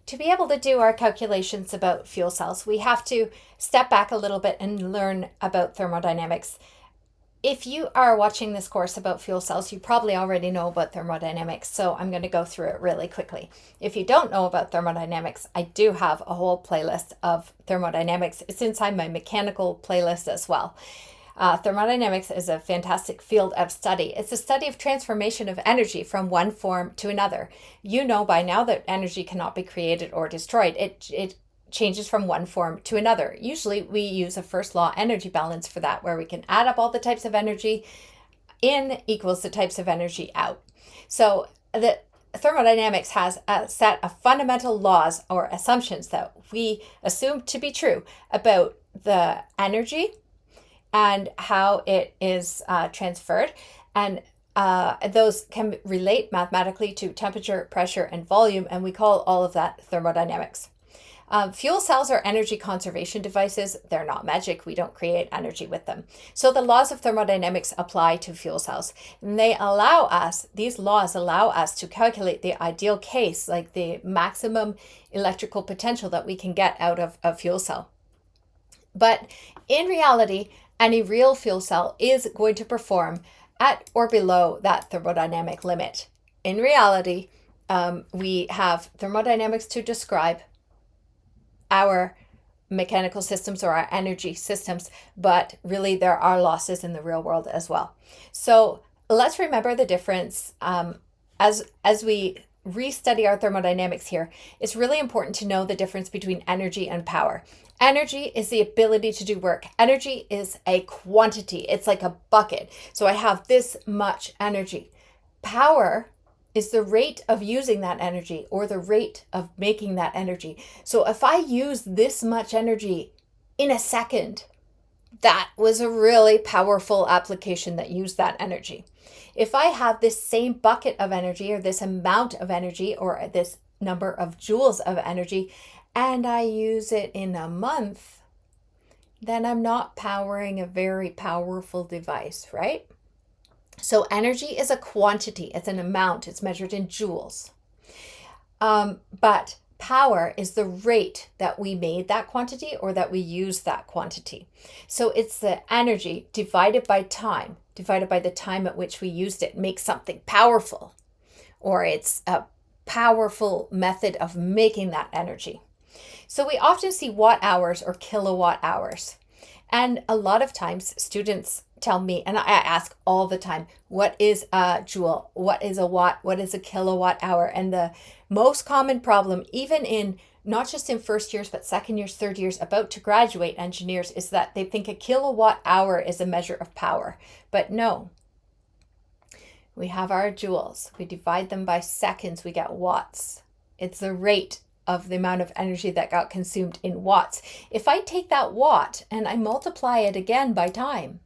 to be able to do our calculations about fuel cells, we have to step back a little bit and learn about thermodynamics. If you are watching this course about fuel cells, you probably already know about thermodynamics, so I'm going to go through it really quickly. If you don't know about thermodynamics, I do have a whole playlist of thermodynamics. It's inside my mechanical playlist as well. Thermodynamics is a fantastic field of study. It's a study of transformation of energy from one form to another. You know by now that energy cannot be created or destroyed. It changes from one form to another. Usually we use a first law energy balance for that, where we can add up all the types of energy in equals the types of energy out. So the thermodynamics has a set of fundamental laws or assumptions that we assume to be true about the energy and how it is transferred. And those can relate mathematically to temperature, pressure, and volume, and we call all of that thermodynamics. Fuel cells are energy conservation devices. They're not magic. We don't create energy with them. So the laws of thermodynamics apply to fuel cells. And these laws allow us to calculate the ideal case, like the maximum electrical potential that we can get out of a fuel cell. But in reality, any real fuel cell is going to perform at or below that thermodynamic limit. In reality, we have thermodynamics to describe our mechanical systems or our energy systems, but really there are losses in the real world as well. So let's remember the difference as we restudy our thermodynamics here. It's really important to know the difference between energy and power. Energy is the ability to do work. Energy is a quantity. It's like a bucket. So I have this much energy. Power is the rate of using that energy or the rate of making that energy. So if I use this much energy in a second, that was a really powerful application that used that energy. If I have this same bucket of energy or this amount of energy or this number of joules of energy, and I use it in a month, then I'm not powering a very powerful device, right? So energy is a quantity, it's an amount, it's measured in joules. But power is the rate that we made that quantity or that we use that quantity. So it's the energy divided by time, divided by the time at which we used it, makes something powerful, or it's a powerful method of making that energy. So we often see watt hours or kilowatt hours. And a lot of times students tell me, and I ask all the time, what is a joule? What is a watt? What is a kilowatt hour? And the most common problem, even in not just in first years, but second years, third years, about to graduate engineers, is that they think a kilowatt hour is a measure of power. But no, we have our joules. We divide them by seconds, we get watts. It's the rate of the amount of energy that got consumed in watts. If I take that watt and I multiply it again by time,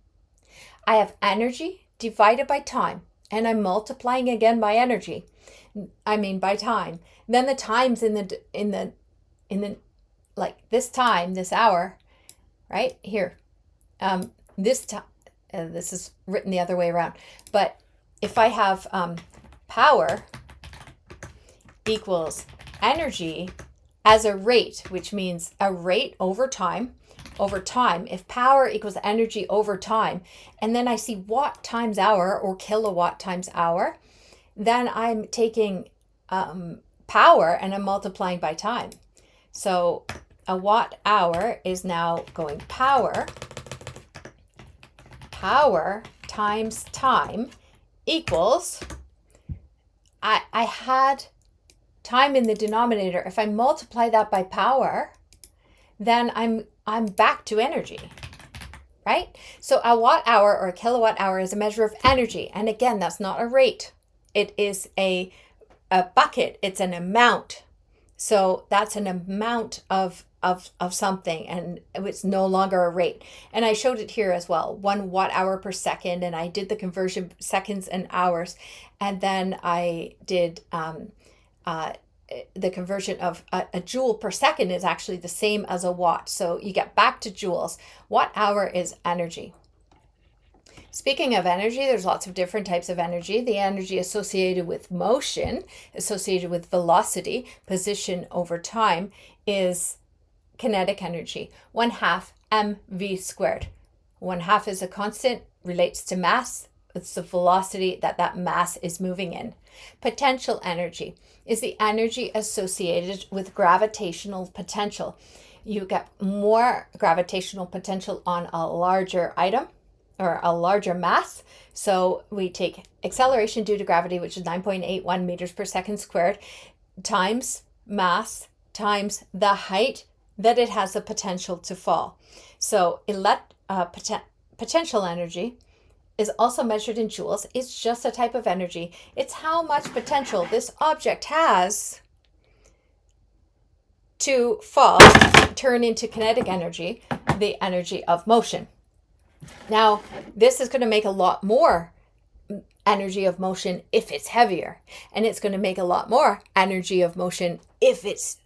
I have energy divided by time, and I'm multiplying again by energy. By time. Then the times in the like this time, this hour, right here. This time, this is written the other way around. But if I have power equals energy as a rate, which means a rate over time, if power equals energy over time, and then I see watt times hour or kilowatt times hour, then I'm taking power and I'm multiplying by time. So a watt hour is now going power times time equals, I had time in the denominator. If I multiply that by power, then I'm back to energy, right? So a watt hour or a kilowatt hour is a measure of energy. And again, that's not a rate. It is a bucket. It's an amount. So that's an amount of something, and it's no longer a rate. And I showed it here as well, 1 watt hour per second. And I did the conversion seconds and hours. And then I did the conversion of a joule per second is actually the same as a watt. So you get back to joules. Watt hour is energy. Speaking of energy, there's lots of different types of energy. The energy associated with motion, associated with velocity, position over time, is kinetic energy, 1/2 mv squared. 1/2 is a constant, relates to mass. It's the velocity that mass is moving in. Potential energy is the energy associated with gravitational potential. You get more gravitational potential on a larger item or a larger mass. So we take acceleration due to gravity, which is 9.81 meters per second squared, times mass times the height that it has the potential to fall. So potential energy is also measured in joules. It's just a type of energy. It's how much potential this object has to fall, turn into kinetic energy, the energy of motion. Now, this is going to make a lot more energy of motion if it's heavier, and it's going to make a lot more energy of motion if it's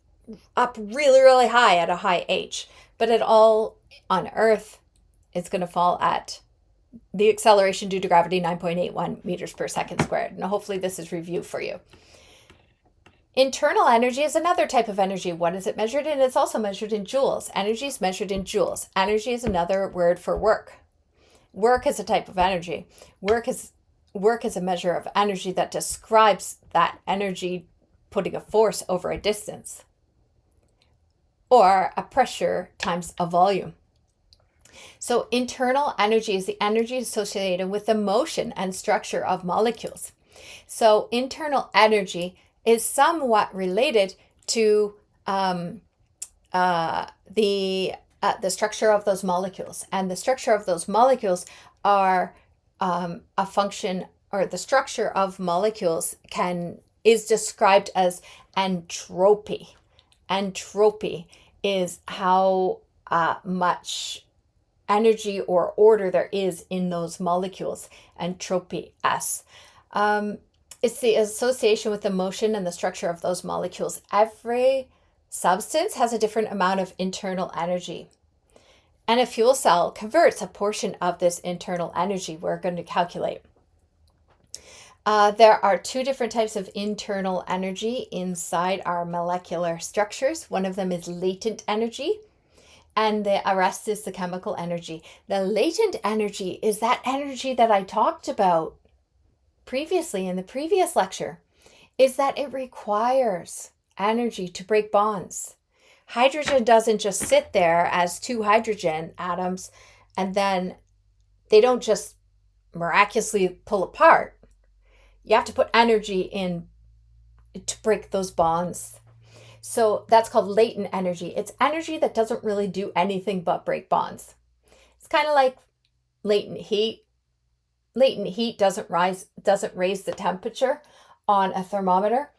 up really, really high at a high H. But at all on Earth, it's going to fall at the acceleration due to gravity, 9.81 meters per second squared. Now, hopefully this is review for you. Internal energy is another type of energy. What is it measured in? It's also measured in joules. Energy is measured in joules. Energy is another word for work. Work is a type of energy. Work is a measure of energy that describes that energy putting a force over a distance, or a pressure times a volume. So internal energy is the energy associated with the motion and structure of molecules. So internal energy is somewhat related to the structure of those molecules. And the structure of those molecules are a function, or the structure of molecules is described as entropy. Entropy is how much energy or order there is in those molecules. Entropy S. It's the association with the motion and the structure of those molecules. Every substance has a different amount of internal energy, and a fuel cell converts a portion of this internal energy we're going to calculate. There are two different types of internal energy inside our molecular structures. One of them is latent energy, and the rest is the chemical energy. The latent energy is that energy that I talked about previously in the previous lecture, is that it requires energy to break bonds. Hydrogen doesn't just sit there as two hydrogen atoms and then they don't just miraculously pull apart. You have to put energy in to break those bonds. So that's called latent energy. It's energy that doesn't really do anything but break bonds. It's kind of like latent heat. Latent heat doesn't raise the temperature on a thermometer.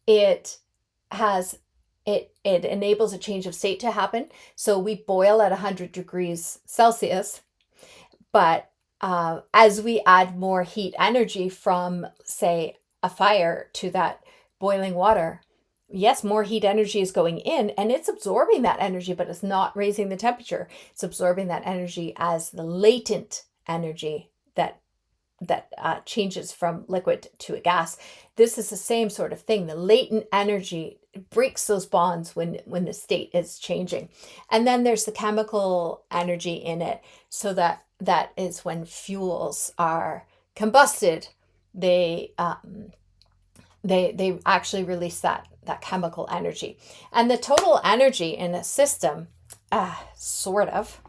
It enables a change of state to happen. So we boil at 100 degrees Celsius, but as we add more heat energy from, say, a fire to that boiling water, yes, more heat energy is going in and it's absorbing that energy, but it's not raising the temperature. It's absorbing that energy as the latent energy that changes from liquid to a gas. This is the same sort of thing. The latent energy breaks those bonds when the state is changing. And then there's the chemical energy in it. So that is when fuels are combusted, they actually release that chemical energy. And the total energy in a system, sort of,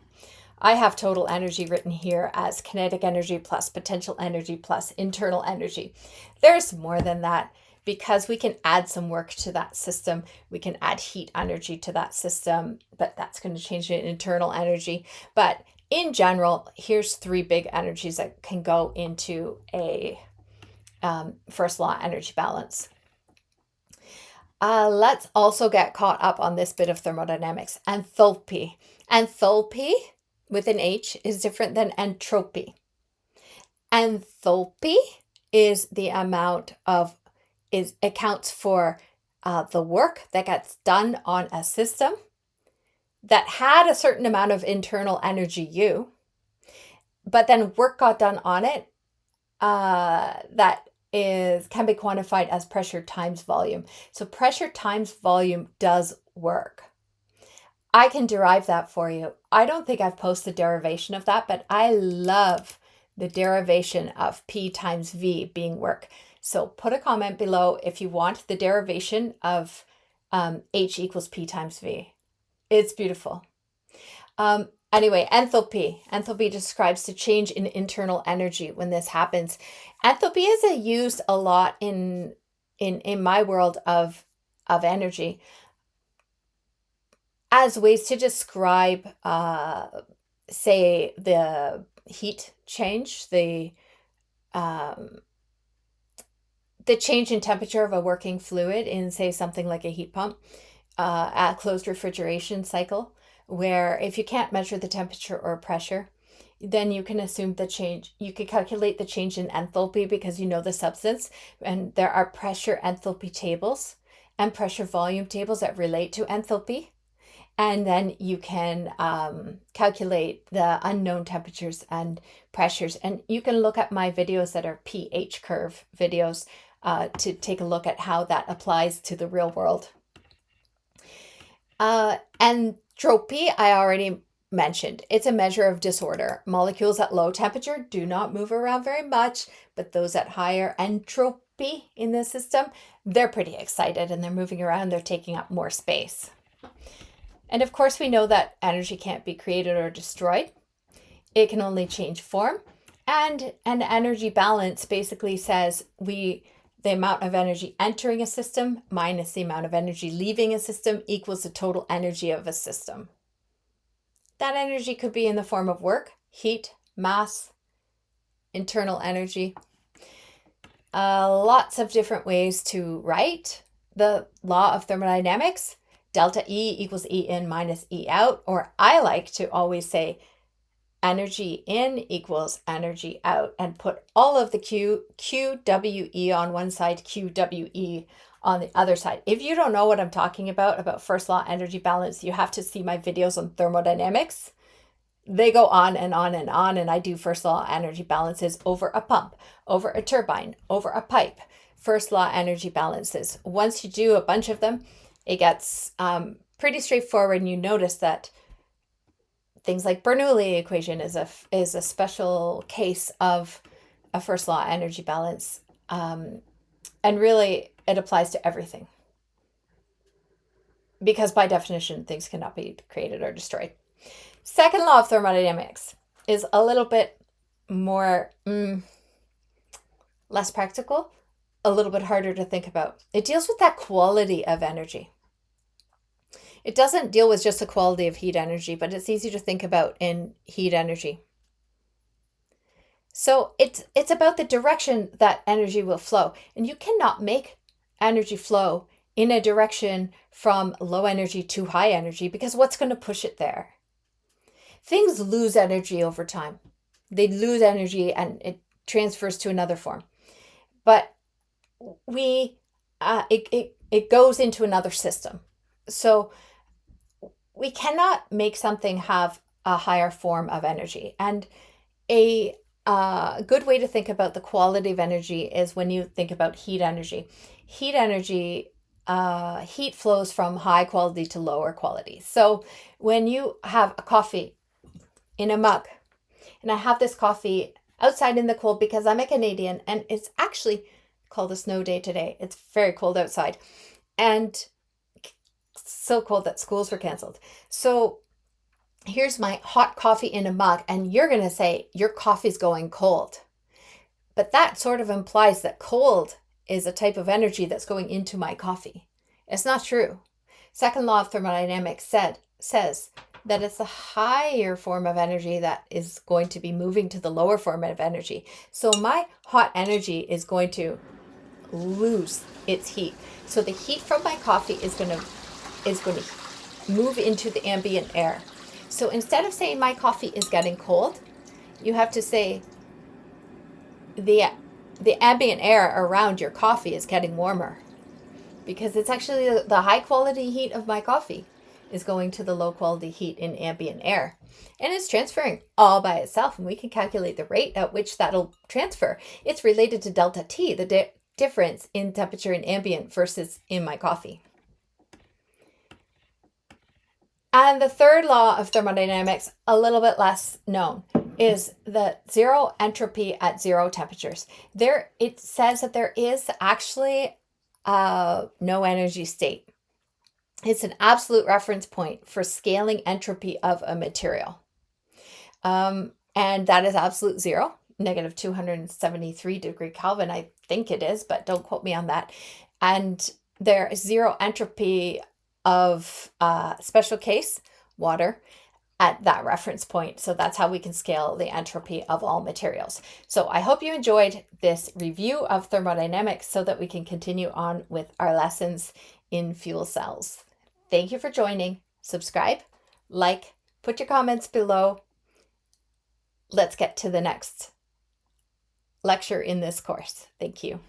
I have total energy written here as kinetic energy plus potential energy plus internal energy. There's more than that because we can add some work to that system. We can add heat energy to that system, but that's going to change the internal energy. But in general, here's three big energies that can go into a first law energy balance. Let's also get caught up on this bit of thermodynamics. Enthalpy. Enthalpy with an H is different than entropy. Enthalpy is the amount of, accounts for the work that gets done on a system that had a certain amount of internal energy U, but then work got done on it that can be quantified as pressure times volume. So pressure times volume does work. I can derive that for you. I don't think I've posted derivation of that, but I love the derivation of P times V being work. So put a comment below if you want the derivation of H equals P times V. It's beautiful. Anyway, enthalpy. Enthalpy describes the change in internal energy when this happens. Enthalpy is used a lot in my world of energy as ways to describe, say, the heat change, the change in temperature of a working fluid in, say, something like a heat pump, a closed refrigeration cycle, where if you can't measure the temperature or pressure, then you can assume the change. You could calculate the change in enthalpy because you know the substance, and there are pressure enthalpy tables and pressure volume tables that relate to enthalpy. And then you can calculate the unknown temperatures and pressures. And you can look at my videos that are pH curve videos to take a look at how that applies to the real world. Entropy, I already mentioned. It's a measure of disorder. Molecules at low temperature do not move around very much, but those at higher entropy in the system, they're pretty excited and they're moving around. They're taking up more space. And of course, we know that energy can't be created or destroyed. It can only change form. And an energy balance basically says the amount of energy entering a system minus the amount of energy leaving a system equals the total energy of a system. That energy could be in the form of work, heat, mass, internal energy. Lots of different ways to write the law of thermodynamics. Delta E equals E in minus E out, or I like to always say energy in equals energy out and put all of the QWE on one side, QWE on the other side. If you don't know what I'm talking about first law energy balance, you have to see my videos on thermodynamics. They go on and on and on, and I do first law energy balances over a pump, over a turbine, over a pipe. First law energy balances. Once you do a bunch of them, it gets pretty straightforward, and you notice that things like Bernoulli equation is a special case of a first law energy balance, and really it applies to everything because by definition things cannot be created or destroyed. Second law of thermodynamics is a little bit more less practical, a little bit harder to think about. It deals with that quality of energy. It doesn't deal with just the quality of heat energy, but it's easy to think about in heat energy. So it's about the direction that energy will flow. And you cannot make energy flow in a direction from low energy to high energy because what's going to push it there? Things lose energy over time. They lose energy and it transfers to another form. But it goes into another system. So we cannot make something have a higher form of energy. And a good way to think about the quality of energy is when you think about heat energy. Heat energy, heat flows from high quality to lower quality. So when you have a coffee in a mug, and I have this coffee outside in the cold because I'm a Canadian, and it's actually called a snow day today. It's very cold outside. And so cold that schools were canceled. So here's my hot coffee in a mug, and you're going to say your coffee's going cold. But that sort of implies that cold is a type of energy that's going into my coffee. It's not true. Second law of thermodynamics says that it's the higher form of energy that is going to be moving to the lower form of energy. So my hot energy is going to lose its heat. So the heat from my coffee is going to move into the ambient air. So instead of saying my coffee is getting cold, you have to say the ambient air around your coffee is getting warmer because it's actually the high quality heat of my coffee. is going to the low quality heat in ambient air. And it's transferring all by itself, and we can calculate the rate at which that'll transfer. It's related to delta T, the difference in temperature in ambient versus in my coffee. And the third law of thermodynamics, a little bit less known, is the zero entropy at zero temperatures. It says that there is actually no energy state. It's an absolute reference point for scaling entropy of a material. And that is absolute zero, negative 273 degree Kelvin, I think it is, but don't quote me on that. And there is zero entropy of special case water at that reference point. So that's how we can scale the entropy of all materials. So I hope you enjoyed this review of thermodynamics so that we can continue on with our lessons in fuel cells. Thank you for joining. Subscribe, like, put your comments below. Let's get to the next lecture in this course. Thank you.